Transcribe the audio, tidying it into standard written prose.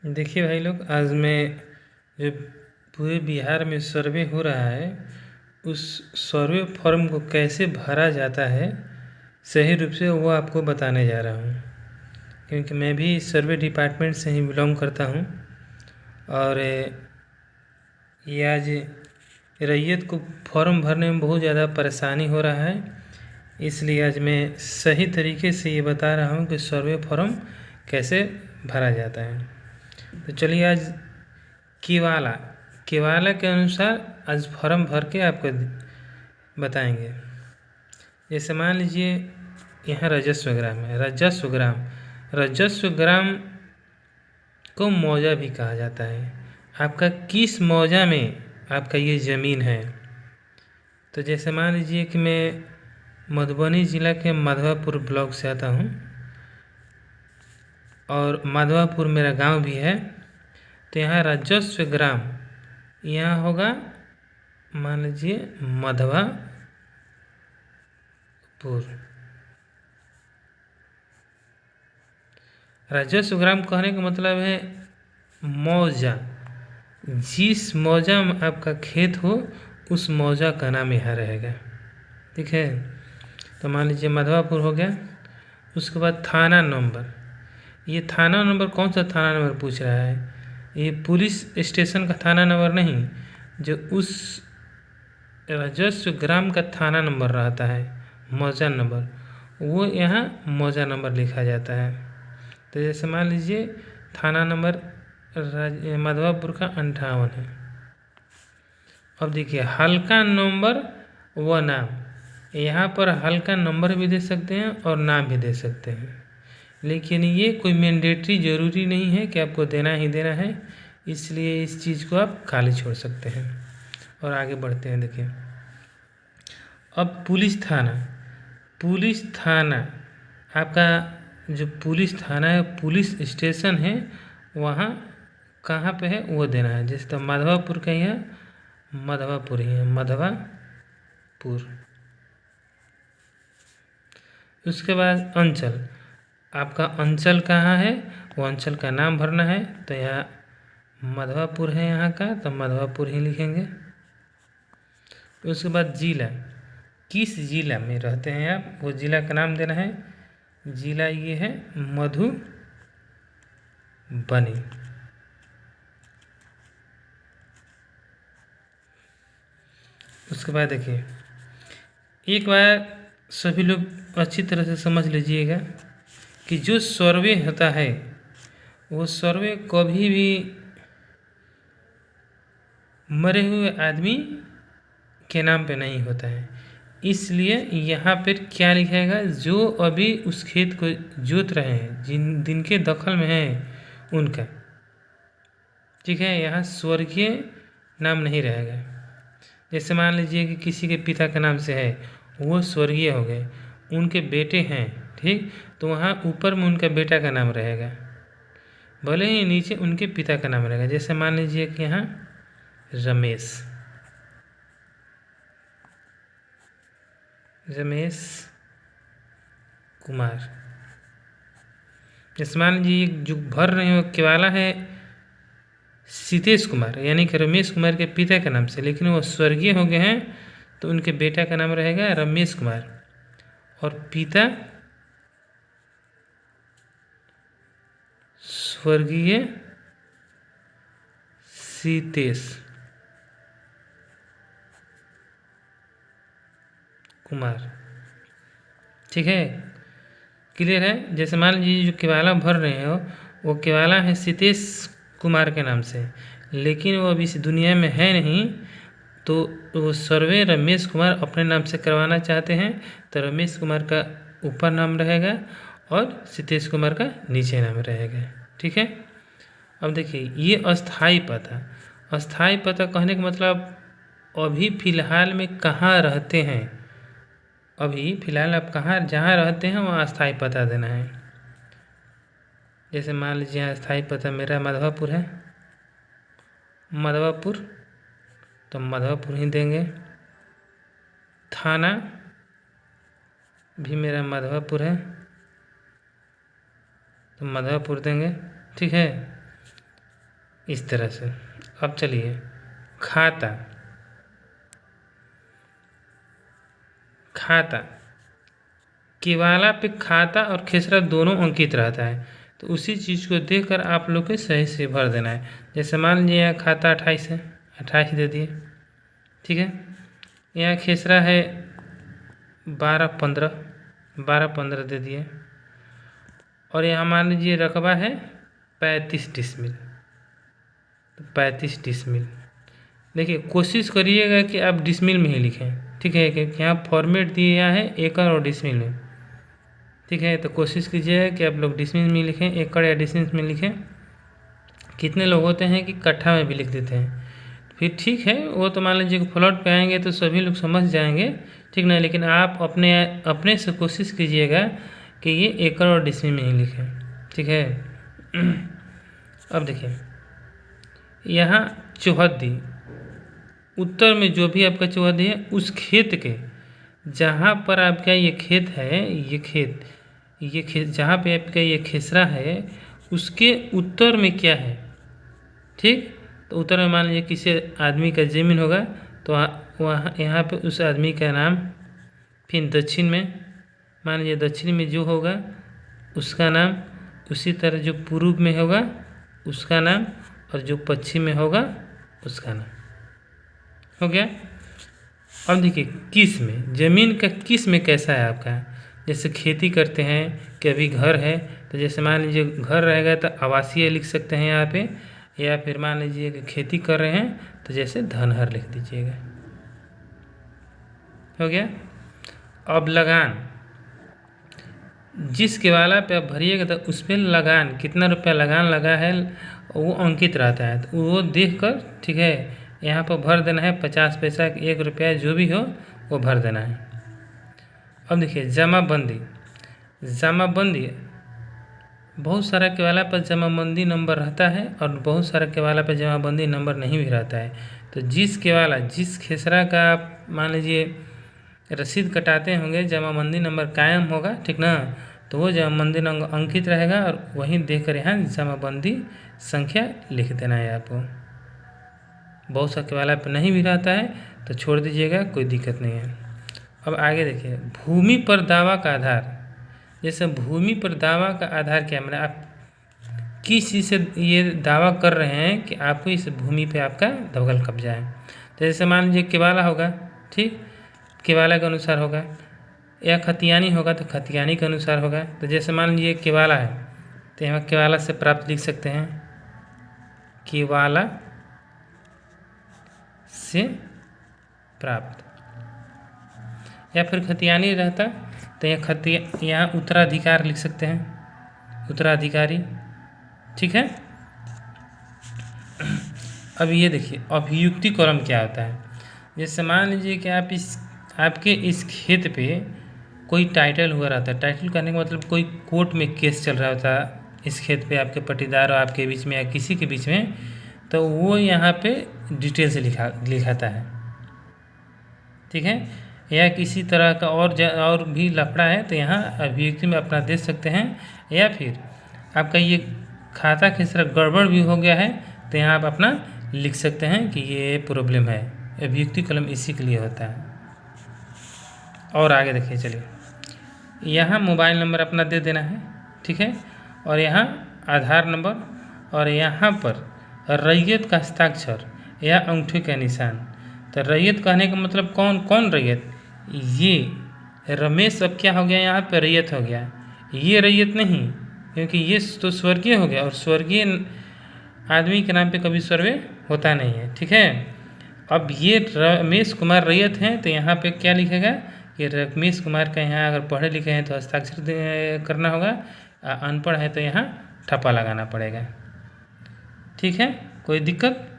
देखिए भाई लोग, आज मैं जो पूरे बिहार में सर्वे हो रहा है उस सर्वे फॉर्म को कैसे भरा जाता है सही रूप से वो आपको बताने जा रहा हूँ। क्योंकि मैं भी सर्वे डिपार्टमेंट से ही बिलोंग करता हूँ और ये आज रैयत को फॉर्म भरने में बहुत ज़्यादा परेशानी हो रहा है, इसलिए आज मैं सही तरीके से ये बता रहा हूँ कि सर्वे फॉर्म कैसे भरा जाता है। तो चलिए आज केवाला के अनुसार आज फॉर्म भर के आपको बताएंगे। जैसे मान लीजिए यहाँ राजस्व ग्राम है। राजस्व ग्राम को मौजा भी कहा जाता है। आपका किस मौजा में आपका ये ज़मीन है। तो जैसे मान लीजिए कि मैं मधुबनी ज़िला के माधवापुर ब्लॉक से आता हूँ और माधवापुर मेरा गांव भी है। तो यहाँ राजस्व ग्राम यहाँ होगा, मान लीजिए माधवापुर। राजस्व ग्राम कहने का मतलब है मौजा। जिस मौजा में आपका खेत हो उस मौजा का नाम यहाँ रहेगा। ठीक है, तो मान लीजिए माधवापुर हो गया। उसके बाद थाना नंबर, ये थाना नंबर कौन सा थाना नंबर पूछ रहा है। ये पुलिस स्टेशन का थाना नंबर नहीं, जो उस राजस्व ग्राम का थाना नंबर रहता है, मौजा नंबर, वो यहाँ मौजा नंबर लिखा जाता है। तो जैसे मान लीजिए थाना नंबर माधवापुर का 58 है। अब देखिए हल्का नंबर व नाम, यहाँ पर हल्का नंबर भी दे सकते हैं और नाम भी दे सकते हैं, लेकिन ये कोई मैंडेटरी ज़रूरी नहीं है कि आपको देना ही देना है, इसलिए इस चीज़ को आप खाली छोड़ सकते हैं। और आगे बढ़ते हैं। देखिए अब पुलिस थाना आपका जो पुलिस थाना है, पुलिस स्टेशन है, वहाँ कहाँ पे है वो देना है। जैसे तो माधवापुर का ही है, माधवापुर ही है, माधवापुर। उसके बाद अंचल, आपका अंचल कहाँ है, वो अंचल का नाम भरना है। तो यहाँ माधवापुर है यहाँ का, तो माधवापुर ही लिखेंगे। उसके बाद जिला, किस जिला में रहते हैं आप, वो जिला का नाम देना है। जिला ये है मधुबनी। उसके बाद देखिए, एक बार सभी लोग अच्छी तरह से समझ लीजिएगा कि जो सर्वे होता है वो सर्वे कभी भी मरे हुए आदमी के नाम पे नहीं होता है। इसलिए यहाँ पर क्या लिखेगा, जो अभी उस खेत को जोत रहे हैं, जिनके दखल में है उनका। ठीक है, यहाँ स्वर्गीय नाम नहीं रहेगा। जैसे मान लीजिए कि किसी के पिता के नाम से है, वो स्वर्गीय हो गए, उनके बेटे हैं, ठीक, तो वहाँ ऊपर में उनका बेटा का नाम रहेगा, भले ही नीचे उनके पिता का नाम रहेगा। जैसे मान लीजिए कि यहाँ रमेश कुमार। जैसे मान लीजिए जो भर रहे हो केवाला है सीतेश कुमार, यानी कि रमेश कुमार के पिता के नाम से, लेकिन वो स्वर्गीय हो गए हैं, तो उनके बेटा का नाम रहेगा रमेश कुमार और पिता स्वर्गीय सीतेश कुमार। ठीक है, क्लियर है। जैसे मान लीजिए जो केवाला भर रहे हो वो केवाला है सीतेश कुमार के नाम से, लेकिन वो अभी इस दुनिया में है नहीं, तो वो सर्वे रमेश कुमार अपने नाम से करवाना चाहते हैं, तो रमेश कुमार का ऊपर नाम रहेगा और सीतेश कुमार का नीचे नाम रहेगा। ठीक है, अब देखिए ये अस्थाई पता कहने का मतलब अभी फ़िलहाल में कहाँ रहते हैं। अभी फ़िलहाल आप जहाँ रहते हैं वहाँ अस्थाई पता देना है। जैसे मान लीजिए यहाँ अस्थाई पता मेरा माधवापुर है, माधवापुर, तो माधवापुर ही देंगे। थाना भी मेरा माधवापुर है, तो माधवापुर देंगे। ठीक है, इस तरह से। अब चलिए खाता, खाता केवाला पे खाता और खेसरा दोनों अंकित रहता है, तो उसी चीज़ को देखकर आप लोग को सही से भर देना है। जैसे मान लीजिए यहाँ खाता 28 है, 28 दे दिए, ठीक है। यहाँ खेसरा है 12-15, 12-15 दे दिए। और यहाँ मान लीजिए रकबा है 35 डिसमिल, तो 35 डिसमिल। देखिए कोशिश करिएगा कि आप डिसमिल में ही लिखें, ठीक है, क्योंकि यहाँ फॉर्मेट दिया है एकड़ और डिसमिल में, ठीक है। तो कोशिश कीजिएगा कि आप लोग डिसमिल में लिखें, एकड़ या डिसमिल में लिखें। कितने लोग होते हैं कि कट्ठा में भी लिख देते हैं, फिर ठीक है, वो तो मान लीजिए कि प्लॉट पे आएंगे तो सभी लोग समझ जाएंगे, ठीक ना। लेकिन आप अपने से कोशिश कीजिएगा कि ये एकड़ और डिसमिल में ही लिखें, ठीक है। अब देखिए यहाँ चौहद्दी, उत्तर में जो भी आपका चौहद्दी है उस खेत के, जहाँ पर आपका ये खेत है, ये खेत जहाँ पे आपका ये खेसरा है उसके उत्तर में क्या है, ठीक। तो उत्तर में मान लीजिए किसी आदमी का ज़मीन होगा, तो वहाँ यहाँ पे उस आदमी का नाम, फिर दक्षिण में मान लीजिए दक्षिण में जो होगा उसका नाम, उसी तरह जो पूर्व में होगा उसका नाम, और जो पश्चिम में होगा उसका नाम, हो गया। अब देखिए किस में, ज़मीन का किस में कैसा है आपका, जैसे खेती करते हैं कि अभी घर है, तो जैसे मान लीजिए घर रहेगा तो आवासीय लिख सकते हैं यहाँ पे, या फिर मान लीजिए कि खेती कर रहे हैं तो जैसे धनहर लिख दीजिएगा, हो गया। अब लगान, जिस केवाला पे आप भरिएगा तो उस पर लगान, कितना रुपया लगान लगा है वो अंकित रहता है, तो वो देख कर, ठीक है, यहाँ पर भर देना है। 50 पैसा, 1 रुपया जो भी हो वो भर देना है। अब देखिए जमाबंदी, जमाबंदी बहुत सारा केवाला पर जमाबंदी नंबर रहता है और बहुत सारा केवाला पर जमाबंदी नंबर नहीं भी रहता है। तो जिस केवाला, जिस खेसरा का आप मान लीजिए रसीद कटाते होंगे जमाबंदी नंबर कायम होगा, ठीक ना, तो वो जमाबंदी नंबर अंकित रहेगा और वहीं देखकर यहाँ जमाबंदी संख्या लिख देना है आपको। बहुत सा केवाला पर नहीं भी रहता है तो छोड़ दीजिएगा, कोई दिक्कत नहीं है। अब आगे देखिए भूमि पर दावा का आधार, जैसे भूमि पर दावा का आधार क्या, मैंने आप किस चीज़ से ये दावा कर रहे हैं कि आपको इस भूमि पे आपका दखल कब्जा है। तो जैसे मान लीजिए केवाला होगा, ठीक, केवाला के अनुसार होगा, या खतियानी होगा तो खतियानी के अनुसार होगा। तो जैसे मान लीजिए केवाला है तो यहाँ केवाला से प्राप्त लिख सकते हैं, केवाला से प्राप्त, या फिर खतियानी रहता तो यहाँ उत्तराधिकार लिख सकते हैं, उत्तराधिकारी, ठीक है। अब ये देखिए अभियुक्ति कॉलम क्या होता है। जैसे मान लीजिए कि आपके इस खेत पे कोई टाइटल हुआ रहता है, टाइटल करने का मतलब कोई कोर्ट में केस चल रहा होता है इस खेत पे, आपके पट्टीदार और आपके बीच में या किसी के बीच में, तो वो यहाँ पे डिटेल से लिखाता है, ठीक है। या किसी तरह का और भी लफड़ा है तो यहाँ अभियुक्ति में अपना दे सकते हैं, या फिर आपका ये खाता खेसरा गड़बड़ भी हो गया है तो यहाँ आप अपना लिख सकते हैं कि ये प्रॉब्लम है। अभियुक्ति कलम इसी के लिए होता है। और आगे देखिए, चलिए यहाँ मोबाइल नंबर अपना दे देना है, ठीक है, और यहाँ आधार नंबर, और यहाँ पर रैयत का हस्ताक्षर या अंगूठे का निशान। तो रैयत कहने का मतलब कौन कौन रैयत, ये रमेश अब क्या हो गया, यहाँ पे रैयत हो गया, ये रैयत नहीं, क्योंकि ये तो स्वर्गीय हो गया और स्वर्गीय आदमी के नाम पे कभी सर्वे होता नहीं है, ठीक है। अब ये रमेश कुमार रैयत हैं तो यहाँ पे क्या लिखेगा कि रमेश कुमार का यहाँ अगर पढ़े लिखे हैं तो हस्ताक्षर करना होगा, अनपढ़ है तो यहाँ ठप्पा लगाना पड़ेगा, ठीक है, कोई दिक्कत